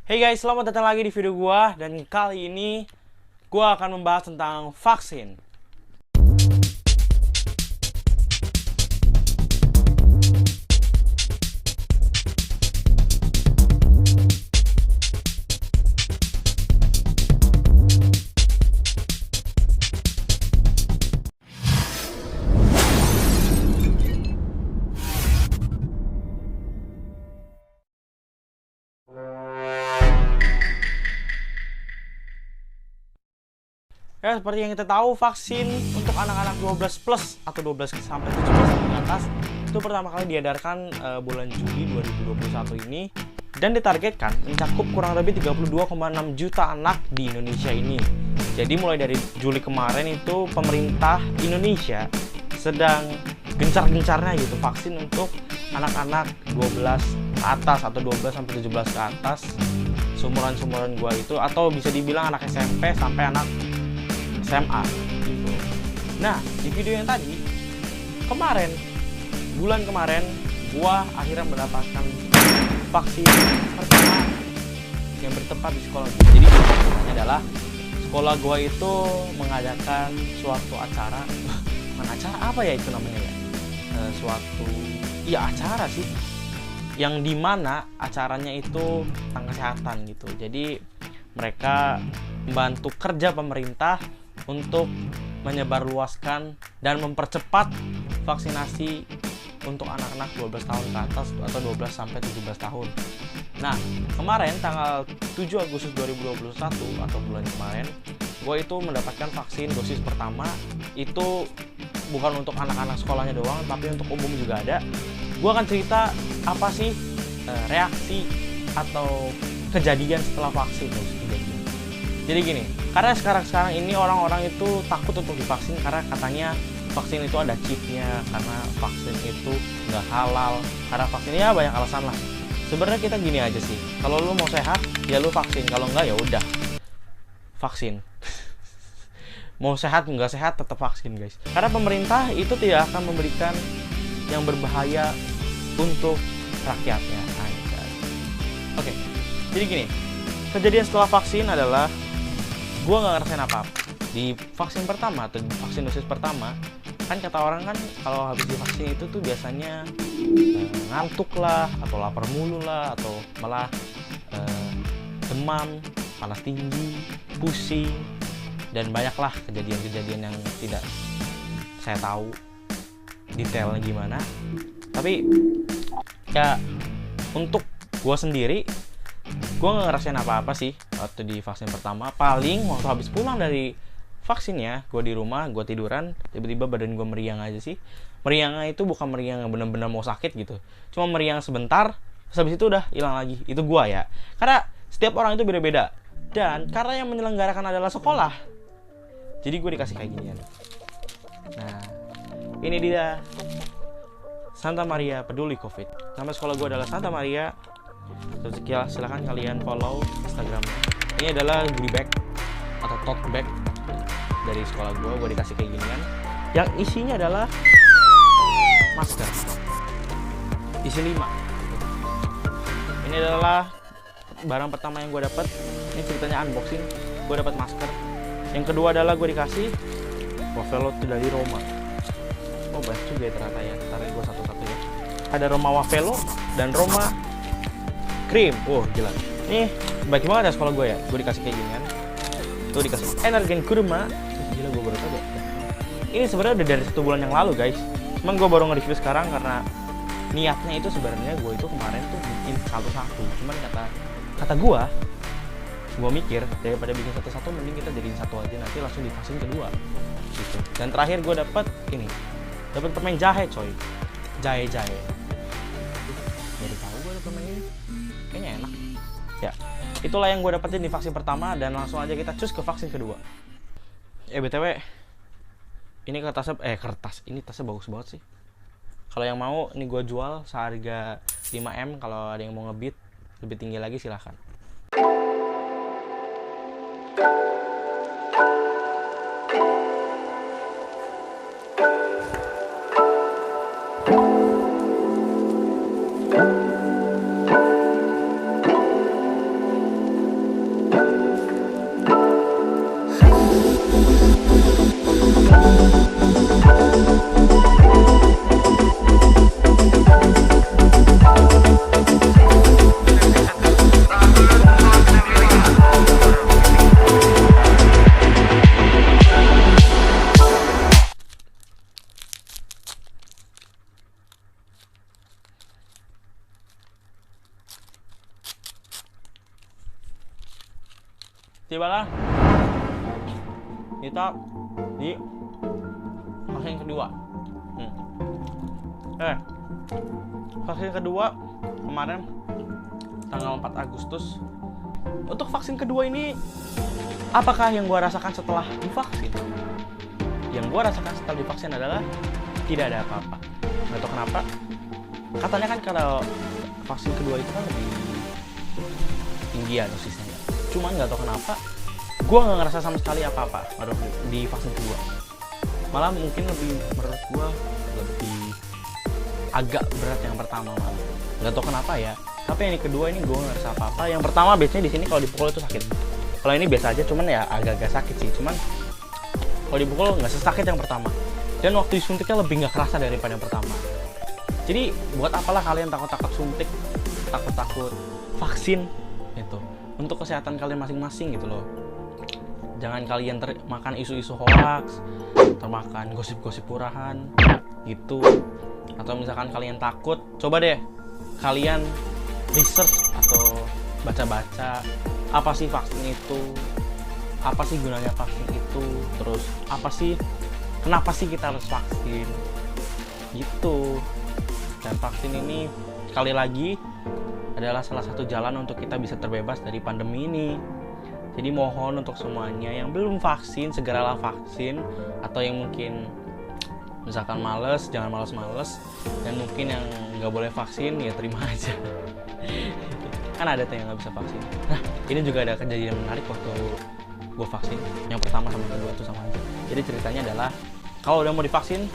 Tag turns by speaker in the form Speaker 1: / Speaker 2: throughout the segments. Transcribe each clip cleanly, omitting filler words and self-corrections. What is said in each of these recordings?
Speaker 1: Hey guys, selamat datang lagi di video gua, dan kali ini gua akan membahas tentang vaksin. Ya, seperti yang kita tahu, vaksin untuk anak-anak 12 plus atau 12 sampai 17 tahun ke atas itu pertama kali diedarkan bulan Juli 2021 ini, dan ditargetkan mencakup kurang lebih 32,6 juta anak di Indonesia ini. Jadi mulai dari Juli kemarin itu pemerintah Indonesia sedang gencar-gencarnya gitu vaksin untuk anak-anak 12 ke atas atau 12 sampai 17 ke atas, sumuran-sumuran gua itu, atau bisa dibilang anak SMP sampai anak SMA gitu. Nah, di video yang tadi bulan kemarin gua akhirnya mendapatkan vaksin pertama yang bertempat di sekolah gua. Jadi ceritanya adalah sekolah gua itu mengadakan suatu acara, apa ya itu namanya ya? Acara sih, yang dimana acaranya itu tentang kesehatan gitu. Jadi mereka membantu kerja pemerintah untuk menyebarluaskan dan mempercepat vaksinasi untuk anak-anak 12 tahun ke atas atau 12 sampai 17 tahun. Nah, kemarin tanggal 7 Agustus 2021 atau bulan kemarin, gue itu mendapatkan vaksin dosis pertama. Itu bukan untuk anak-anak sekolahnya doang, tapi untuk umum juga ada. Gue akan cerita apa sih reaksi atau kejadian setelah vaksin. Jadi gini, karena sekarang ini orang-orang itu takut untuk divaksin karena katanya vaksin itu ada chipnya, karena vaksin itu nggak halal, karena vaksinnya banyak alasan lah. Sebenarnya kita gini aja sih, kalau lu mau sehat ya lu vaksin, kalau nggak ya udah vaksin. Mau sehat nggak sehat tetap vaksin guys, karena pemerintah itu tidak akan memberikan yang berbahaya untuk rakyatnya. Oke, jadi gini, kejadian setelah vaksin adalah gue nggak ngerasain apa-apa. Di vaksin pertama atau vaksin dosis pertama, kan kata orang kan kalau habis divaksin itu tuh biasanya ngantuk lah, atau lapar mulu lah, atau malah demam, panas tinggi, pusing, dan banyaklah kejadian-kejadian yang tidak saya tahu detailnya gimana. Tapi ya untuk gue sendiri, gue gak ngerasain apa-apa sih waktu di vaksin pertama. Paling waktu habis pulang dari vaksinnya, gue di rumah, gue tiduran, tiba-tiba badan gue meriang aja sih. Meriangnya itu bukan meriang yang benar-benar mau sakit gitu, cuma meriang sebentar, terus habis itu udah hilang lagi. Itu gue ya, karena setiap orang itu beda-beda, dan karena yang menyelenggarakan adalah sekolah, jadi gue dikasih kayak ginian. Nah, ini dia Santa Maria Peduli COVID. Nama sekolah gue adalah Santa Maria. Terus silahkan kalian follow Instagramnya. Ini adalah goodie bag atau tote bag dari sekolah gue dikasih kayak ginian, yang isinya adalah masker, isi 5. Ini adalah barang pertama yang gue dapat. Ini ceritanya unboxing. Gue dapat masker. Yang kedua adalah gue dikasih Wafelo dari Roma. Oh banyak juga ya ternyata ya. Tarik gue satu-satu ya. Ada Roma Wafelo dan Roma Krim. Gila. Nih, baik banget ya sekolah gue ya. Gue dikasih kayak gini kan. Tuh dikasih Energen Kurma. Gila, gue baru tahu deh. Ini sebenarnya udah dari 1 bulan yang lalu guys. Cuman gue baru nge-review sekarang karena niatnya itu sebenarnya gue itu kemarin tuh bikin satu-satu. Cuman kata gue mikir daripada bikin satu-satu mending kita jadiin satu aja, nanti langsung divaksin kedua. Gitu. Dan terakhir gue dapat ini. Dapat permen jahe coy. Jahe. Jadi tahu gue ada permen ini. Kayaknya enak ya. Itulah yang gue dapetin di vaksin pertama, dan langsung aja kita cus ke vaksin kedua. BTW ini kertas ini tasnya bagus banget sih. Kalau yang mau ini gue jual seharga 5M. Kalau ada yang mau ngebid lebih tinggi lagi silahkan. tibalah kita di vaksin kedua. Vaksin kedua kemarin tanggal 4 Agustus. Untuk vaksin kedua ini, apakah yang gua rasakan setelah divaksin? Yang gua rasakan setelah divaksin adalah tidak ada apa-apa. Nggak tahu kenapa. Katanya kan kalau vaksin kedua itu kan lebih tinggi ya dosisnya. Cuman nggak tahu kenapa, gua nggak ngerasa sama sekali apa-apa di vaksin kedua. Malah mungkin menurut gua lebih agak berat yang pertama malah. Nggak tahu kenapa ya. Tapi yang kedua ini gue nggak ngerasa apa-apa. Yang pertama biasanya di sini kalau dipukul itu sakit. Kalau ini biasa aja, cuman ya agak-agak sakit sih. Cuman kalau dipukul nggak sesakit yang pertama. Dan waktu disuntiknya lebih nggak kerasa daripada yang pertama. Jadi buat apalah kalian takut-takut suntik, takut-takut vaksin itu. Untuk kesehatan kalian masing-masing gitu loh. Jangan kalian termakan isu-isu hoax, termakan gosip-gosip murahan gitu. Atau misalkan kalian takut, coba deh kalian research atau baca-baca apa sih vaksin itu, apa sih gunanya vaksin itu, terus apa sih, kenapa sih kita harus vaksin gitu. Dan vaksin ini sekali lagi adalah salah satu jalan untuk kita bisa terbebas dari pandemi ini. Jadi mohon untuk semuanya yang belum vaksin, segeralah vaksin. Atau yang mungkin misalkan males, jangan males-males. Dan mungkin yang nggak boleh vaksin, ya terima aja. Kan ada yang nggak bisa vaksin. Nah, ini juga ada kejadian menarik waktu gue vaksin. Yang pertama sama yang kedua itu sama aja. Jadi ceritanya adalah, kalau udah mau divaksin,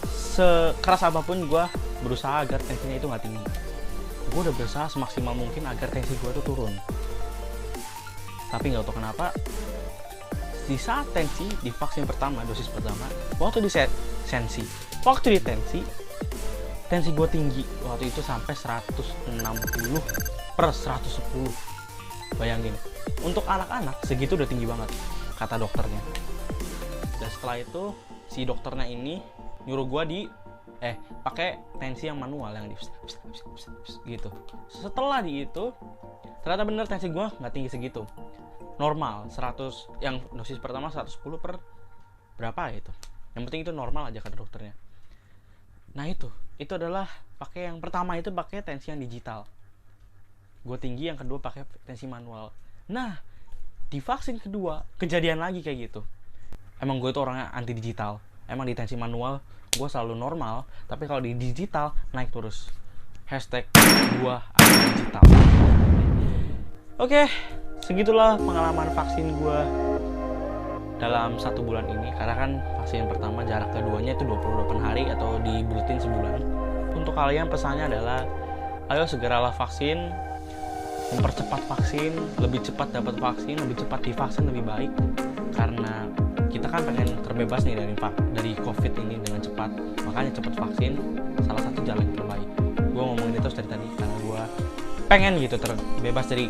Speaker 1: sekeras apapun gue berusaha agar tensinya itu nggak tinggi. Gue udah berusaha semaksimal mungkin agar tensi gue itu turun. Tapi nggak tahu kenapa, di saat tensi di vaksin pertama, dosis pertama, waktu di tensi gue tinggi waktu itu sampai 160/110. Bayangin, untuk anak-anak segitu udah tinggi banget kata dokternya. Dan setelah itu si dokternya ini nyuruh gue pakai tensi yang manual yang gitu. Setelah itu ternyata bener tensi gue nggak tinggi segitu, normal 100. Yang dosis pertama 110 per berapa itu, yang penting itu normal aja kata dokternya. Nah itu adalah pakai yang pertama itu pakai tensi yang digital, gue tinggi. Yang kedua pakai tensi manual. Nah di vaksin kedua kejadian lagi kayak gitu. Emang gue itu orangnya anti digital. Emang di tensi manual gue selalu normal, tapi kalau di digital naik terus. Hashtag gue anti digital. Oke, segitulah pengalaman vaksin gue dalam 1 bulan ini. Karena kan vaksin pertama jarak keduanya itu 28 hari atau dibulatin sebulan. Untuk kalian pesannya adalah, ayo segeralah vaksin, mempercepat vaksin, lebih cepat dapat vaksin, lebih cepat divaksin lebih baik. Karena kita kan pengen terbebas nih dari COVID ini dengan cepat. Makanya cepat vaksin salah satu jalan yang terbaik. Gue ngomongin itu dari tadi karena gue pengen gitu terbebas dari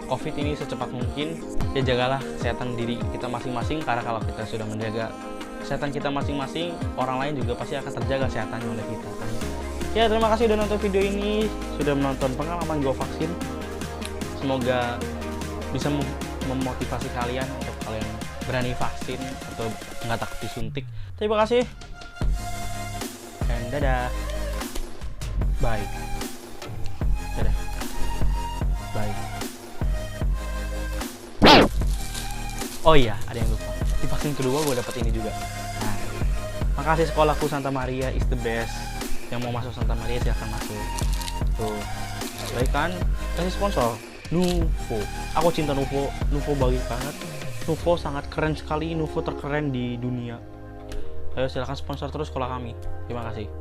Speaker 1: COVID ini secepat mungkin. Ya jagalah kesehatan diri kita masing-masing, karena kalau kita sudah menjaga kesehatan kita masing-masing, orang lain juga pasti akan terjaga kesehatannya oleh kita. Ya terima kasih udah nonton video ini, sudah menonton pengalaman gue vaksin. Semoga bisa memotivasi kalian untuk kalian berani vaksin atau nggak takut disuntik. Terima kasih dan dadah, bye, dadah, bye. Oh iya, ada yang lupa. Di vaksin kedua gue dapet ini juga. Nah, makasih sekolahku Santa Maria is the best. Yang mau masuk Santa Maria silahkan masuk. Tuh, baik kan? Kasih sponsor. Nuvo. Aku cinta Nuvo. Nuvo bagus banget. Nuvo sangat keren sekali. Nuvo terkeren di dunia. Ayo silahkan sponsor terus sekolah kami. Terima kasih.